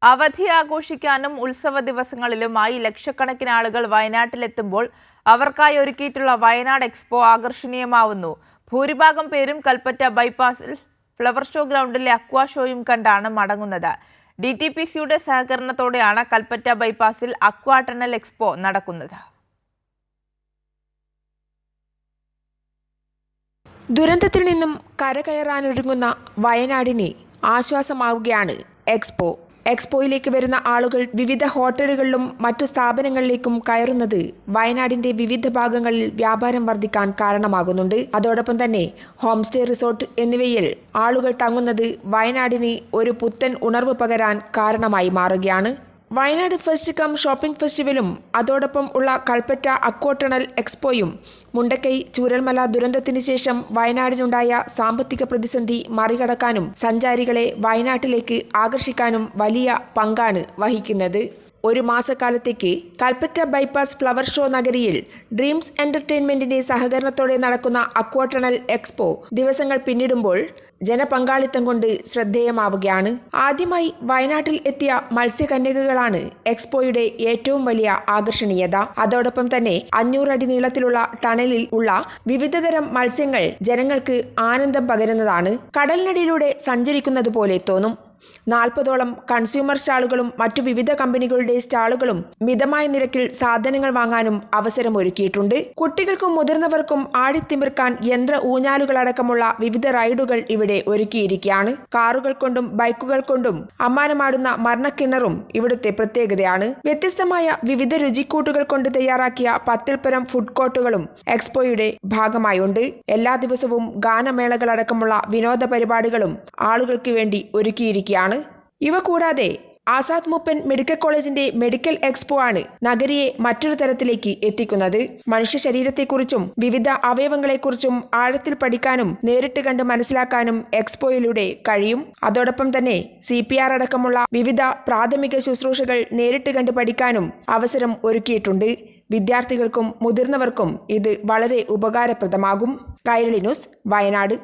അവധി ആഘോഷിക്കാനും ഉത്സവ ദിവസങ്ങളിലുമായി ലക്ഷക്കണക്കിന് ആളുകൾ വയനാട്ടിലെത്തുമ്പോൾ അവർക്കായി ഒരുക്കിയിട്ടുള്ള വയനാട് എക്സ്പോ ആകർഷണീയമാവുന്നു. ഭൂരിഭാഗം പേരും കൽപ്പറ്റ ബൈപ്പാസിൽ ഫ്ലവർ ഷോ ഗ്രൗണ്ടിലെ അക്വാ ഷോയും കണ്ടാണ് മടങ്ങുന്നത്. DTPCയുടെ സഹകരണത്തോടെയാണ് കൽപ്പറ്റ ബൈപ്പാസിൽ അക്വാ ടണൽ എക്സ്പോ നടക്കുന്നത്. ദുരന്തത്തിൽ നിന്നും കരകയറാനൊരുങ്ങുന്ന വയനാടിന് ആശ്വാസമാവുകയാണ് എക്സ്പോ. എക്സ്പോയിലേക്ക് വരുന്ന ആളുകൾ വിവിധ ഹോട്ടലുകളിലും മറ്റു സ്ഥാപനങ്ങളിലേക്കും കയറുന്നത് വയനാടിന്റെ വിവിധ ഭാഗങ്ങളിൽ വ്യാപാരം വർദ്ധിക്കാൻ കാരണമാകുന്നുണ്ട്. അതോടൊപ്പം തന്നെ ഹോം സ്റ്റേ, റിസോർട്ട് എന്നിവയിൽ ആളുകൾ തങ്ങുന്നത് വയനാടിന് ഒരു പുത്തൻ ഉണർവ് പകരാൻ കാരണമായി മാറുകയാണ്. വയനാട് ഫെസ്റ്റ് കം ഷോപ്പിംഗ് ഫെസ്റ്റിവലും അതോടൊപ്പം ഉള്ള കൽപ്പറ്റ അക്വാ ടണൽ എക്സ്പോയും മുണ്ടക്കൈ ചൂരൽമല ദുരന്തത്തിന് ശേഷം വയനാടിനുണ്ടായ സാമ്പത്തിക പ്രതിസന്ധി മറികടക്കാനും സഞ്ചാരികളെ വയനാട്ടിലേക്ക് ആകർഷിക്കാനും വലിയ പങ്കാണ് വഹിക്കുന്നത്. ഒരു മാസക്കാലത്തേക്ക് കൽപ്പറ്റ ബൈപ്പാസ് ഫ്ലവർ ഷോ നഗരിയിൽ ഡ്രീംസ് എന്റർടൈൻമെന്റിന്റെ സഹകരണത്തോടെ നടക്കുന്ന അക്വാ ടണൽ എക്സ്പോ ദിവസങ്ങൾ പിന്നിടുമ്പോൾ ജനപങ്കാളിത്തം കൊണ്ട് ശ്രദ്ധേയമാവുകയാണ്. ആദ്യമായി വയനാട്ടിൽ എത്തിയ മത്സ്യകന്യകകളാണ് എക്സ്പോയുടെ ഏറ്റവും വലിയ ആകർഷണീയത. അതോടൊപ്പം തന്നെ 500 അടി നീളത്തിലുള്ള ടണലിൽ ഉള്ള വിവിധതരം മത്സ്യങ്ങൾ ജനങ്ങൾക്ക് ആനന്ദം പകരുന്നതാണ്. കടലിനടിയിലൂടെ സഞ്ചരിക്കുന്നത് പോലെ തോന്നും. 40ഓളം കൺസ്യൂമർ സ്റ്റാളുകളും മറ്റു വിവിധ കമ്പനികളുടെ സ്റ്റാളുകളും മിതമായ നിരക്കിൽ സാധനങ്ങൾ വാങ്ങാനും അവസരമൊരുക്കിയിട്ടുണ്ട്. കുട്ടികൾക്കും മുതിർന്നവർക്കും ആടിത്തിമിർക്കാൻ യന്ത്ര ഊഞ്ഞാലുകളടക്കമുള്ള വിവിധ റൈഡുകൾ ഇവിടെ ഒരുക്കിയിരിക്കുകയാണ്. കാറുകൾ കൊണ്ടും ബൈക്കുകൾ കൊണ്ടും അമ്മാനമാടുന്ന മരണക്കിണറും ഇവിടുത്തെ പ്രത്യേകതയാണ്. വ്യത്യസ്തമായ വിവിധ രുചിക്കൂട്ടുകൾ കൊണ്ട് തയ്യാറാക്കിയ 10-ൽ-പരം ഫുഡ് കോർട്ടുകളും എക്സ്പോയുടെ ഭാഗമായുണ്ട്. എല്ലാ ദിവസവും ഗാനമേളകളടക്കമുള്ള വിനോദ പരിപാടികളും ആളുകൾക്ക് വേണ്ടി ഒരുക്കിയിരിക്കുകയാണ്. ഇവ കൂടാതെ ആസാദ് മൂപ്പൻ മെഡിക്കൽ കോളേജിന്റെ മെഡിക്കൽ എക്സ്പോ ആണ് നഗരിയെ മറ്റൊരു തരത്തിലേക്ക് എത്തിക്കുന്നത്. മനുഷ്യ ശരീരത്തെക്കുറിച്ചും വിവിധ അവയവങ്ങളെക്കുറിച്ചും ആഴത്തിൽ പഠിക്കാനും നേരിട്ട് കണ്ട് മനസ്സിലാക്കാനും എക്സ്പോയിലൂടെ കഴിയും. അതോടൊപ്പം തന്നെ CPR അടക്കമുള്ള വിവിധ പ്രാഥമിക ശുശ്രൂഷകൾ നേരിട്ട് കണ്ട് പഠിക്കാനും അവസരം ഒരുക്കിയിട്ടുണ്ട്. വിദ്യാർത്ഥികൾക്കും മുതിർന്നവർക്കും ഇത് വളരെ ഉപകാരപ്രദമാകും. കൈരളി ന്യൂസ്, വയനാട്.